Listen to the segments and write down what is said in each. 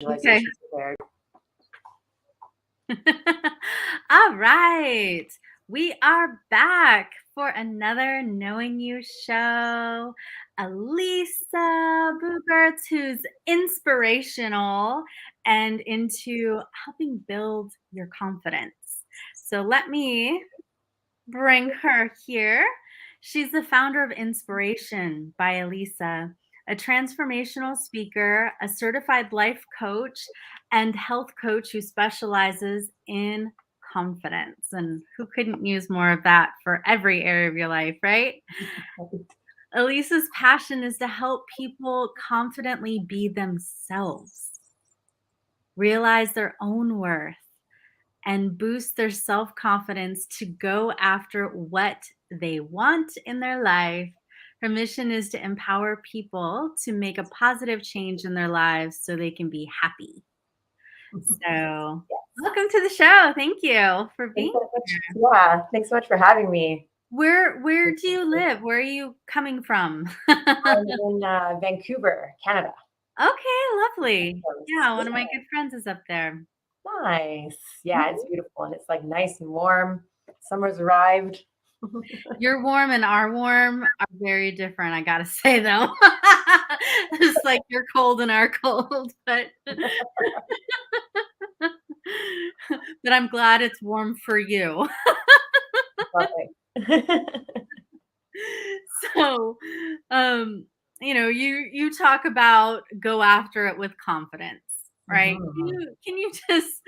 Okay. Visualizations prepared. All right. We are back for another Knowing You show. Elisa Boogerts, who's inspirational and into helping build your confidence. So let me bring her here. She's the founder of Inspiration by Elisa, a transformational speaker, a certified life coach, and health coach who specializes in confidence. And who couldn't use more of that for every area of your life, right? Elisa's passion is to help people confidently be themselves, realize their own worth, and boost their self-confidence to go after what they want in their life. Her mission is to empower people to make a positive change in their lives so they can be happy. So, Yes. welcome to the show. Thank you for being Thanks so much. here. Yeah, thanks so much for having me. Where do you live? Where are you coming from? I'm in Vancouver, Canada. Okay, lovely. Coast. Yeah, one of my Yeah, good friends is up there. nice. Yeah, it's beautiful and it's like nice and warm. Summer's arrived. Your warm and our warm are very different, I gotta say, though. It's like you're cold and our cold, but but I'm glad it's warm for you. Perfect. So, um, you talk about go after it with confidence, right? Mhm. Can you just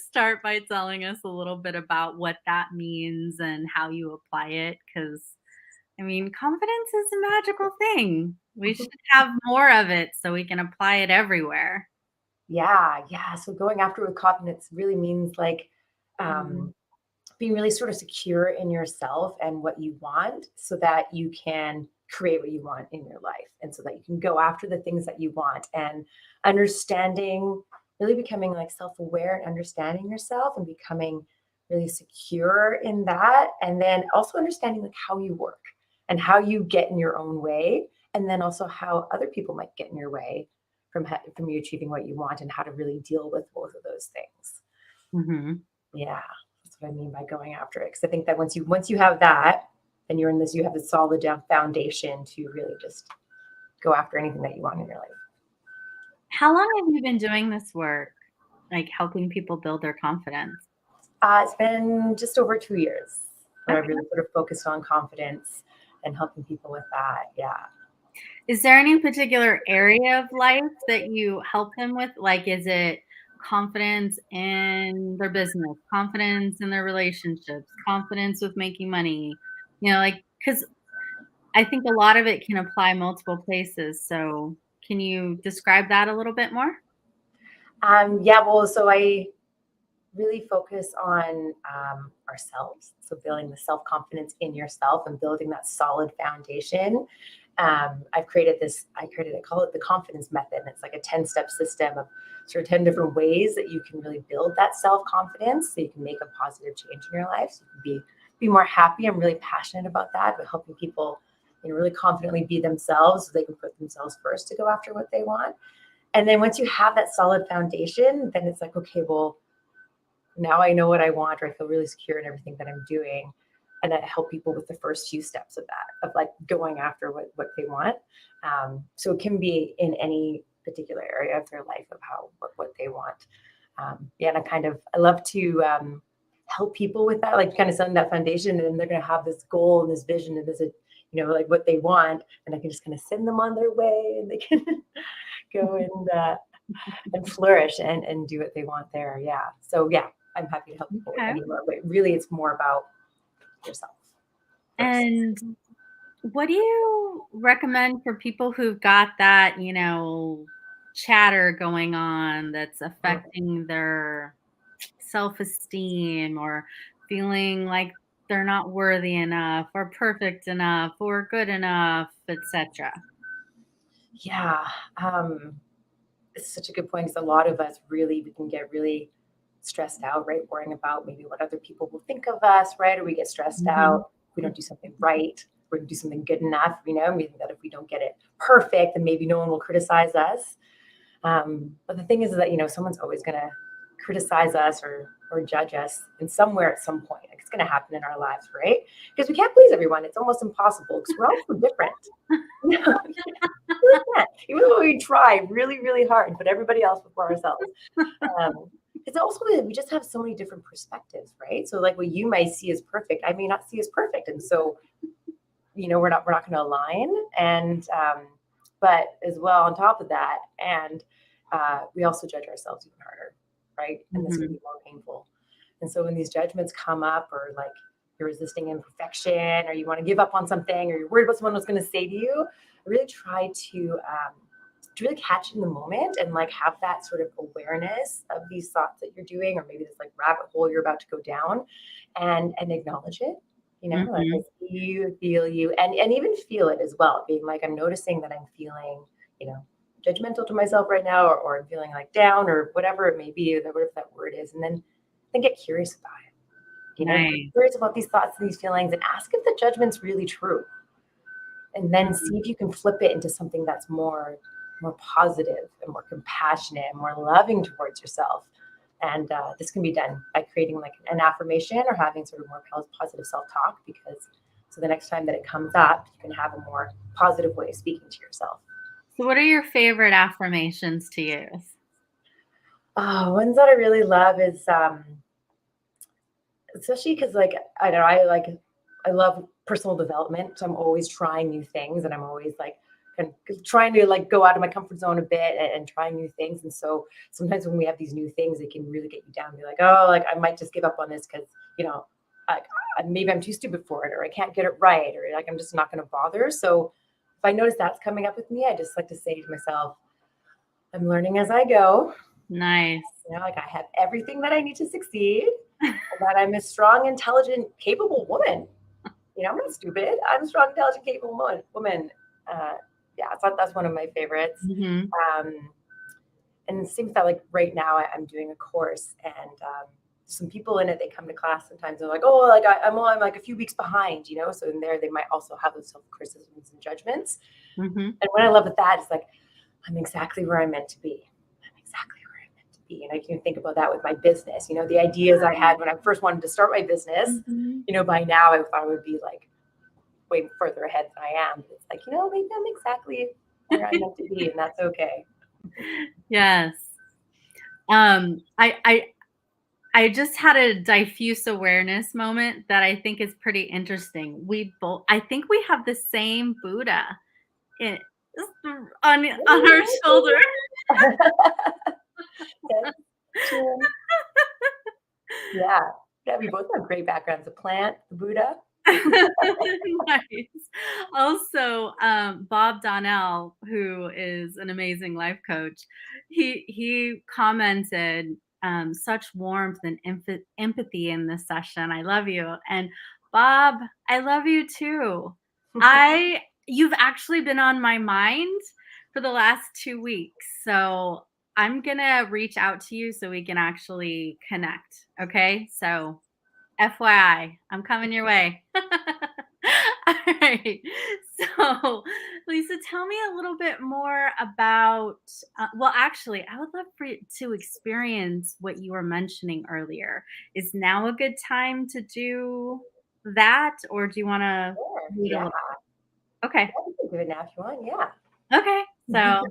start by telling us a little bit about what that means and how you apply it? Because I mean, confidence is a magical thing. We should have more of it so we can apply it everywhere. Yeah. So going after with confidence really means like Mhm. um, being really sort of secure in yourself and what you want so that you can create what you want in your life and so that you can go after the things that you want and understanding, really becoming like self-aware and understanding yourself and becoming really secure in that, and then also understanding like how you work and how you get in your own way, and then also how other people might get in your way from you achieving what you want, and how to really deal with both of those things. Mhm. Yeah, that's what I mean by going after it. Because I think that once you have that, then you're in this. You have a solid down foundation to really just go after anything that you want in your life. How long have you been doing this work, like helping people build their confidence? It's been just over 2 years where I've Okay. really sort of focused on confidence and helping people with that. Yeah. Is there any particular area of life that you help them with? Like, is it confidence in their business, confidence in their relationships, confidence with making money? Like, because I think a lot of it can apply multiple places. So, can you describe that a little bit more? Yeah. Well, so I really focus on ourselves. So building the self confidence in yourself and building that solid foundation. I call it the confidence method. And it's like a 10-step system of sort of 10 different ways that you can really build that self confidence so you can make a positive change in your life. So you can be more happy. I'm really passionate about that, but helping people, really confidently be themselves so they can put themselves first to go after what they want. And then once you have that solid foundation, then it's like, okay, well, now I know what I want, or I feel really secure in everything that I'm doing. And I help people with the first few steps of that, of like going after what they want. So it can be in any particular area of their life of what they want. Yeah, and I love to help people with that, like kind of setting that foundation, and then they're going to have this goal and this vision and this, like what they want, and I can just kind of send them on their way, and they can go and flourish and do what they want there. Yeah. So yeah, I'm happy to help people with Okay. anywhere, but really it's more about yourself first. And what do you recommend for people who've got that, chatter going on that's Mm. affecting their self-esteem or feeling like they're not worthy enough or perfect enough or good enough, etc.? Yeah. It's such a good point because a lot of us really, we can get really stressed out, right? Worrying about maybe what other people will think of us, right? Or we get stressed Mhm. out. If we don't do something right, we don't do something good enough, we think that if we don't get it perfect, then maybe no one will criticize us. But the thing is that, someone's always going to criticize us or judge us in somewhere at some point. Like, it's going to happen in our lives, right? Because we can't please everyone. It's almost impossible because we're all so different. We really can't. Even though we try really, really hard to put everybody else before ourselves. It's also that we just have so many different perspectives, right? So like what you might see as perfect, I may not see as perfect. And so, we're not going to align. And, but as well on top of that, and we also judge ourselves even harder, right? And this can be more painful. And so when these judgments come up, or like you're resisting imperfection, or you want to give up on something, or you're worried about someone was going to say to you, I really try to really catch it in the moment and like have that sort of awareness of these thoughts that you're doing, or maybe this like rabbit hole you're about to go down, and acknowledge it. Like I see you, feel you, and even feel it as well. Being like, I'm noticing that I'm feeling, judgmental to myself right now, or I'm feeling like down, or whatever it may be, whatever that word is, and then get curious about it. Nice. Get curious about these thoughts and these feelings, and ask if the judgment's really true, and then see if you can flip it into something that's more positive and more compassionate and more loving towards yourself. And this can be done by creating like an affirmation, or having sort of more positive self-talk, because so the next time that it comes up, you can have a more positive way of speaking to yourself. So what are your favorite affirmations to use? Ones that I really love is especially because like I don't know, I love personal development, so I'm always trying new things, and I'm always like trying to like go out of my comfort zone a bit, and trying new things. And so sometimes when we have these new things, it can really get you down and be like, oh, like I might just give up on this because maybe I'm too stupid for it, or I can't get it right, or like I'm just not going to bother. So if I notice that's coming up with me, I just like to say to myself, I'm learning as I go. Nice. Like I have everything that I need to succeed, and that I'm a strong, intelligent, capable woman. I'm not stupid. I'm a strong, intelligent, capable woman. Yeah, so that's one of my favorites. And it seems that like right now I'm doing a course, and some people in it, they come to class sometimes, they're like, oh, like I'm like a few weeks behind, so in there they might also have those self-criticisms and judgments. And what I love with that is like, I'm exactly where I'm meant to be. I'm exactly where I'm meant to be. And I can think about that with my business, the ideas I had when I first wanted to start my business, by now I thought I would be like way further ahead than I am. It's like, maybe I'm exactly where I'm meant to be, and that's okay. Yes. I just had a diffuse awareness moment that I think is pretty interesting. I think we have the same Buddha on our shoulder. Yeah, we both have great backgrounds. The plant, the Buddha. Nice. Also, Bob Donnell, who is an amazing life coach, he commented such warmth and empathy in this session. I love you. And Bob, I love you too. You've actually been on my mind for the last 2 weeks. So I'm gonna reach out to you so we can actually connect. Okay. So FYI, I'm coming your way. All right. So, Lisa, tell me a little bit more about. Well, actually, I would love for you to experience what you were mentioning earlier. Is now a good time to do that, or do you want to wait a little? Okay. You can do it now if you want. Yeah. Okay. So,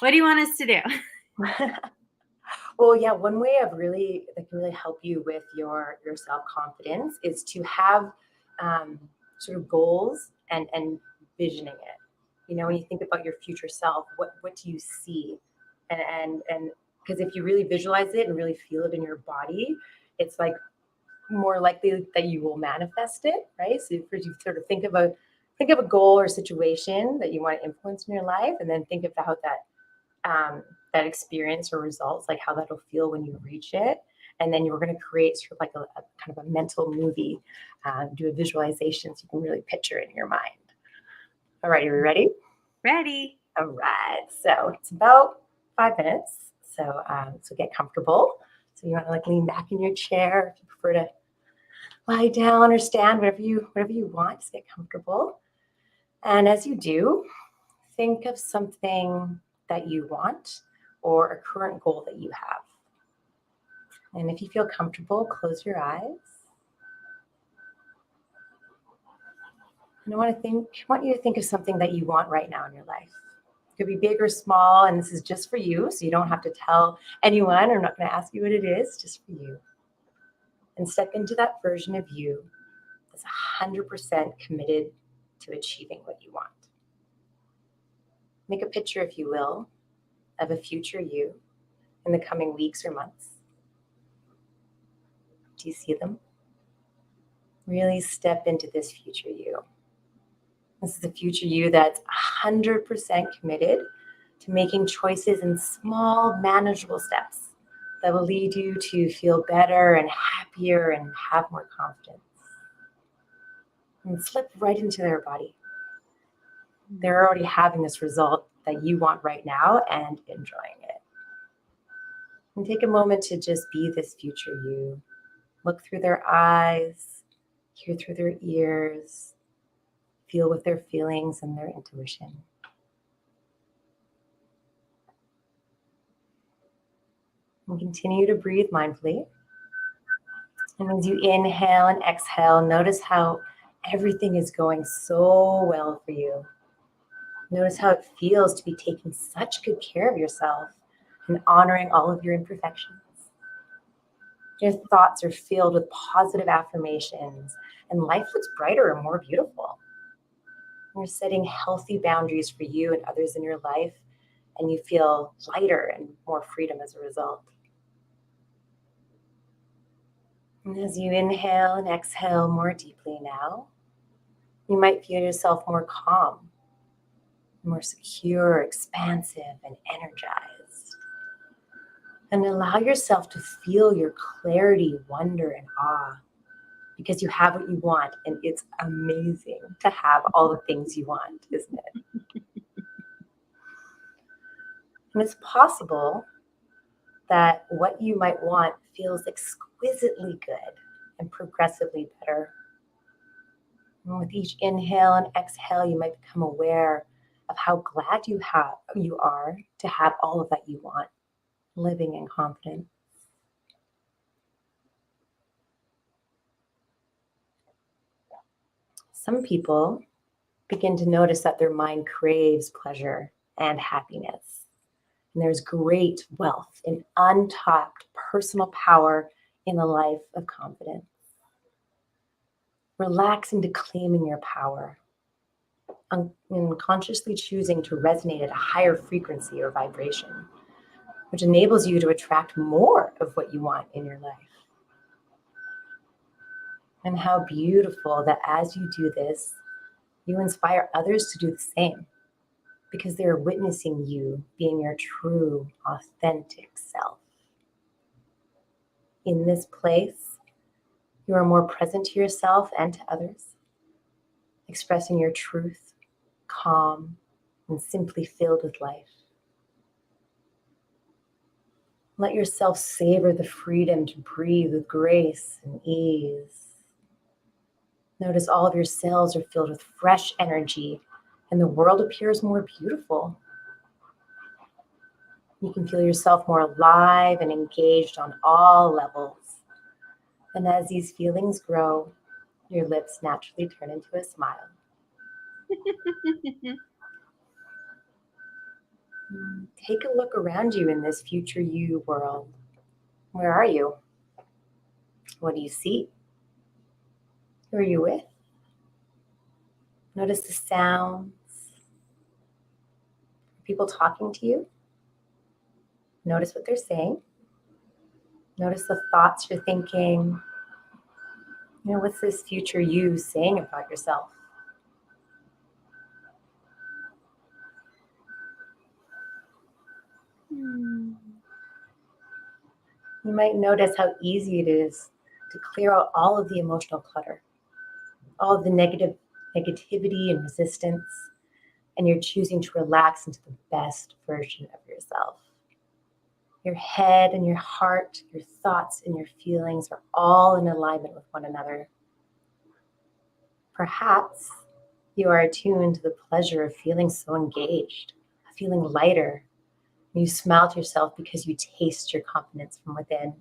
what do you want us to do? Well, yeah, one way that can really help you with your self-confidence is to have sort of goals and visioning it. When you think about your future self, what do you see? And because if you really visualize it and really feel it in your body, it's like more likely that you will manifest it, right? So if you sort of think of a goal or situation that you want to influence in your life, and then think about that experience or results, like how that'll feel when you reach it. And then you're going to create sort of like a kind of a mental movie, do a visualization so you can really picture it in your mind. All right, are we ready? Ready. All right, so it's about 5 minutes. So get comfortable. So you want to like lean back in your chair. If you prefer to lie down or stand, whatever you want, just get comfortable. And as you do, think of something that you want, or a current goal that you have. And if you feel comfortable, close your eyes. And I want you to think of something that you want right now in your life. It could be big or small, and this is just for you, so you don't have to tell anyone. I'm not going to ask you what it is, just for you. And step into that version of you that's 100% committed to achieving what you want. Make a picture, if you will, of a future you in the coming weeks or months. Do you see them? Really step into this future you. This is the future you that's 100% committed to making choices in small, manageable steps that will lead you to feel better and happier and have more confidence. And slip right into their body. They're already having this result that you want right now and enjoying it. And take a moment to just be this future you. Look through their eyes, hear through their ears, feel with their feelings and their intuition. And continue to breathe mindfully. And as you inhale and exhale, notice how everything is going so well for you. Notice how it feels to be taking such good care of yourself and honoring all of your imperfections. Your thoughts are filled with positive affirmations, and life looks brighter and more beautiful. You're setting healthy boundaries for you and others in your life, and you feel lighter and more freedom as a result. And as you inhale and exhale more deeply now, you might feel yourself more calm, more secure, expansive, and energized. And allow yourself to feel your clarity, wonder, and awe, because you have what you want, and it's amazing to have all the things you want, isn't it? And it's possible that what you might want feels exquisitely good and progressively better. And with each inhale and exhale, you might become aware of how glad you are to have all of that you want, living in confidence. Some people begin to notice that their mind craves pleasure and happiness. And there's great wealth in untapped personal power in a life of confidence. Relax into claiming your power, and consciously choosing to resonate at a higher frequency or vibration, which enables you to attract more of what you want in your life. And how beautiful that as you do this, you inspire others to do the same, because they are witnessing you being your true, authentic self. In this place, you are more present to yourself and to others, expressing your truth, calm, and simply filled with life. Let yourself savor the freedom to breathe with grace and ease. Notice all of your cells are filled with fresh energy, and the world appears more beautiful. You can feel yourself more alive and engaged on all levels. And as these feelings grow, your lips naturally turn into a smile. Take a look around you in this future you world. Where are you? What do you see? Who are you with? Notice the sounds. Are people talking to you? Notice what they're saying. Notice the thoughts you're thinking. What's this future you saying about yourself? You might notice how easy it is to clear out all of the emotional clutter, all of the negativity and resistance, and you're choosing to relax into the best version of yourself. Your head and your heart, your thoughts and your feelings are all in alignment with one another. Perhaps you are attuned to the pleasure of feeling so engaged, of feeling lighter, You smile to yourself because you taste your confidence from within.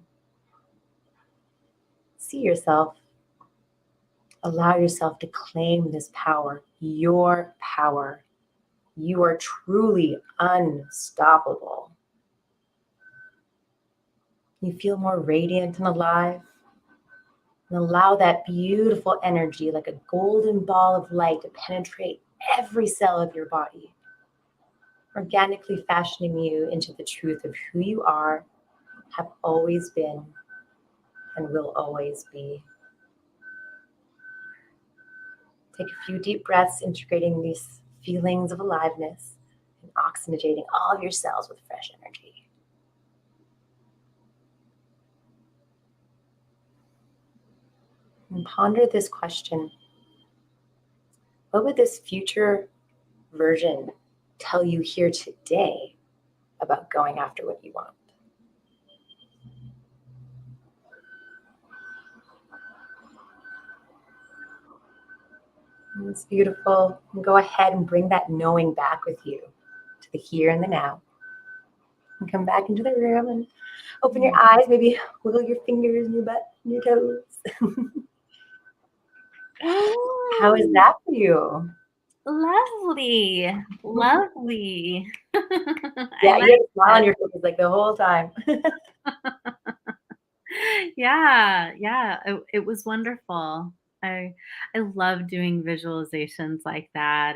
See yourself. Allow yourself to claim this power, your power. You are truly unstoppable. You feel more radiant and alive. And allow that beautiful energy, like a golden ball of light, to penetrate every cell of your body, organically fashioning you into the truth of who you are, have always been, and will always be. Take a few deep breaths, integrating these feelings of aliveness and oxygenating all of your cells with fresh energy. And ponder this question. What would this future version tell you here today about going after what you want? And it's beautiful. And go ahead and bring that knowing back with you to the here and the now. And come back into the room and open your eyes, maybe wiggle your fingers and your butt and your toes. How is that for you? Lovely. Lovely. Yeah, I you had a smile on like your face like the whole time. Yeah, yeah, it was wonderful. I I love doing visualizations like that,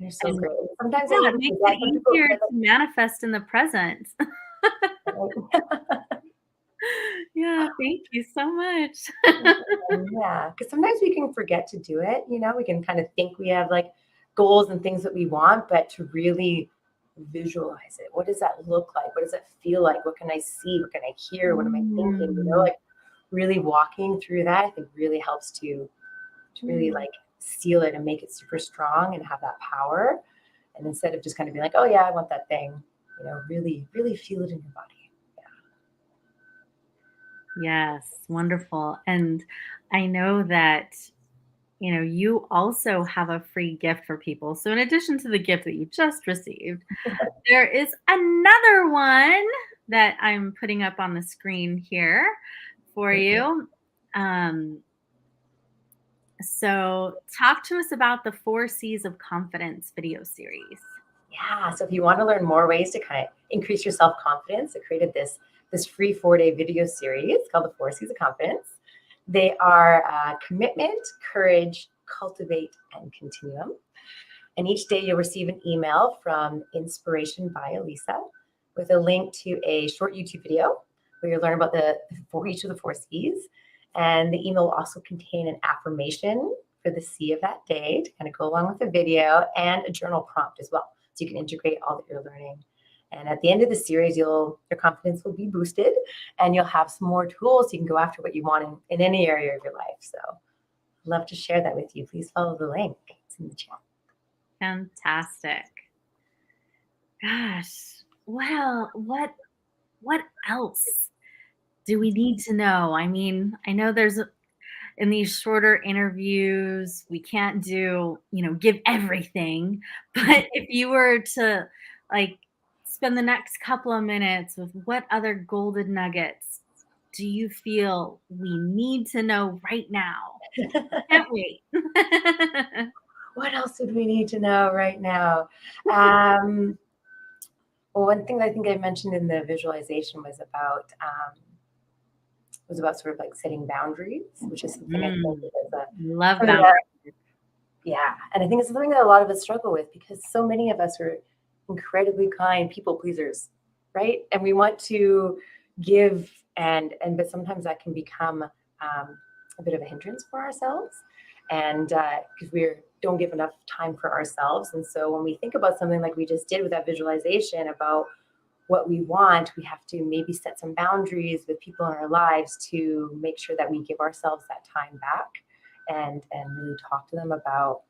You're so and great. Sometimes I yeah, it even makes it forget. Some people easier forget to manifest in the present. that. Yeah, thank you so much. Yeah, because sometimes we can forget to do it. We can kind of think we have like goals and things that we want, but to really visualize it. What does that look like? What does it feel like? What can I see? What can I hear? What am I thinking? Mm. Like really walking through that, I think really helps to really like seal it and make it super strong and have that power. And instead of just kind of being like, oh yeah, I want that thing, really, really feel it in your body. Yes, wonderful, and I know that, you also have a free gift for people. So in addition to the gift that you just received, there is another one that I'm putting up on the screen here for Yeah. you. Um, so talk to us about the 4 C's of Confidence video series. Yeah. So if you want to learn more ways to kind of increase your self-confidence, I created this free 4-day video series called the 4 C's of Confidence. They are commitment, courage, cultivate, and continuum. And each day you'll receive an email from Inspiration by Elisa with a link to a short YouTube video where you'll learn about for each of the 4 C's. And the email will also contain an affirmation for the C of that day to kind of go along with the video, and a journal prompt as well. So you can integrate all that you're learning. And at the end of the series, your confidence will be boosted, and you'll have some more tools so you can go after what you want in any area of your life. So I'd love to share that with you. Please follow the link. It's in the chat. Fantastic. Gosh, what else do we need to know? I mean, I know there's in these shorter interviews, we can't give everything. But if you were to like spend the next couple of minutes with what other golden nuggets do you feel we need to know right now? Can't wait. What else would we need to know right now? Well, one thing that I think I mentioned in the visualization was about sort of like setting boundaries, which is something I think is Love something boundaries. that, yeah, and I think it's something that a lot of us struggle with because so many of us are incredibly kind people pleasers, right? And we want to give, but sometimes that can become a bit of a hindrance for ourselves, and because we don't give enough time for ourselves. And so when we think about something like we just did with that visualization about what we want, we have to maybe set some boundaries with people in our lives to make sure that we give ourselves that time back, and really talk to them about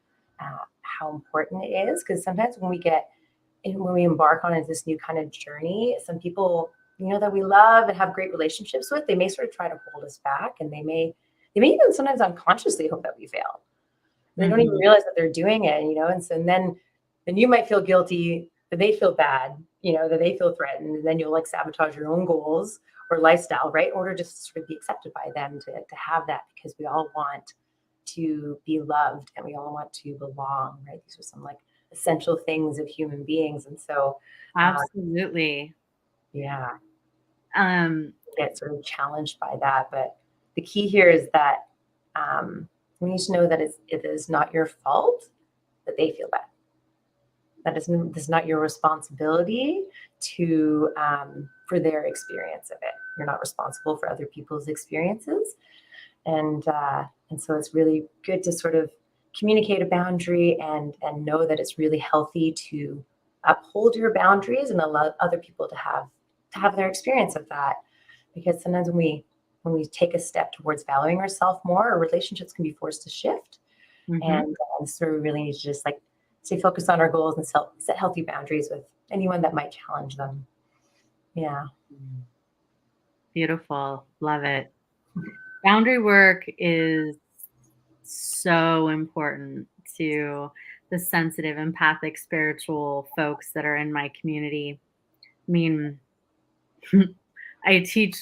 how important it is. Because sometimes when we embark on this new kind of journey, some people that we love and have great relationships with, they may sort of try to hold us back, and they may even sometimes unconsciously hope that we fail. They don't even Mhm. realize that they're doing it, and so then you might feel guilty that they feel bad, that they feel threatened, and then you'll like sabotage your own goals or lifestyle, right? In order just to sort of be accepted by them, to have that, because we all want to be loved and we all want to belong, right? These are some like essential things of human beings. And so, Absolutely. yeah, Um, get sort of challenged by that. But the key here is that we need to know that it is not your fault that they feel bad. This is not your responsibility to for their experience of it. You're not responsible for other people's experiences, and so it's really good to sort of communicate a boundary and know that it's really healthy to uphold your boundaries and allow other people to have their experience of that. Because sometimes when we take a step towards valuing ourselves more, our relationships can be forced to shift. mhm. And so we really need to just like stay focused on our goals and set healthy boundaries with anyone that might challenge them. Yeah. Beautiful. Love it. Boundary work is so important to the sensitive, empathic, spiritual folks that are in my community. I mean, I teach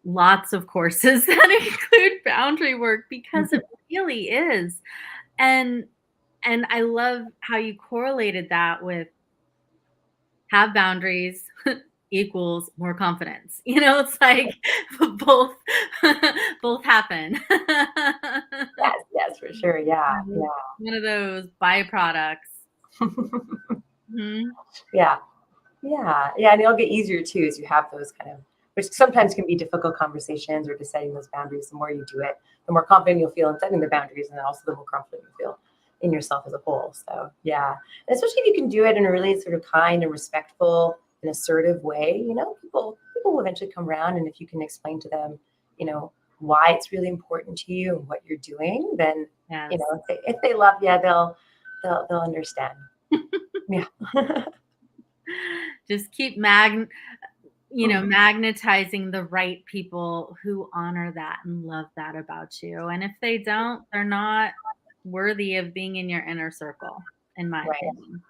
lots of courses that include boundary work because it really is. And and I love how you correlated that with have boundaries equals more confidence. It's like both both happen. Yes, yes, for sure. Yeah, Mhm. One of those byproducts. yeah. Mhm. Yeah. Yeah, yeah, and it'll get easier too as you have those kind of, which sometimes can be difficult conversations or just setting those boundaries. The more you do it, the more confident you'll feel in setting the boundaries, and then also the more confident you feel in yourself as a whole. So yeah, and especially if you can do it in a really sort of kind and respectful and assertive way, people will eventually come around, and if you can explain to them, why it's really important to you and what you're doing, then Yes. if they love you, they'll understand. Yeah. Just keep magnetizing the right people who honor that and love that about you. And if they don't, they're not worthy of being in your inner circle, in my Right. opinion.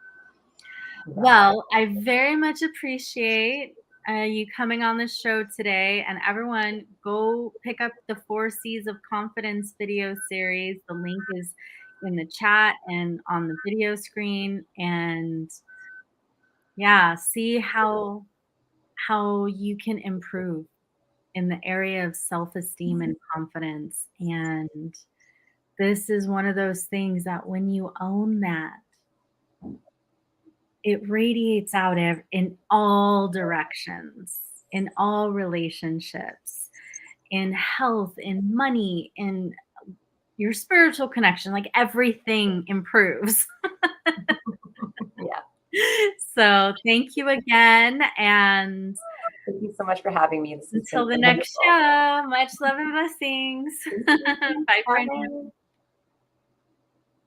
Yeah. Well, I very much appreciate you coming on the show today. And everyone, go pick up the 4 C's of Confidence video series. The link is in the chat and on the video screen. And yeah, see how you can improve in the area of self-esteem and confidence. And this is one of those things that when you own that, it radiates out in all directions, in all relationships, in health, in money, in your spiritual connection, like everything improves. Yeah. So thank you again. And Thank you so much for having me. This has been until the next wonderful. show, much love and blessings. Thank you. Bye for now. Bye.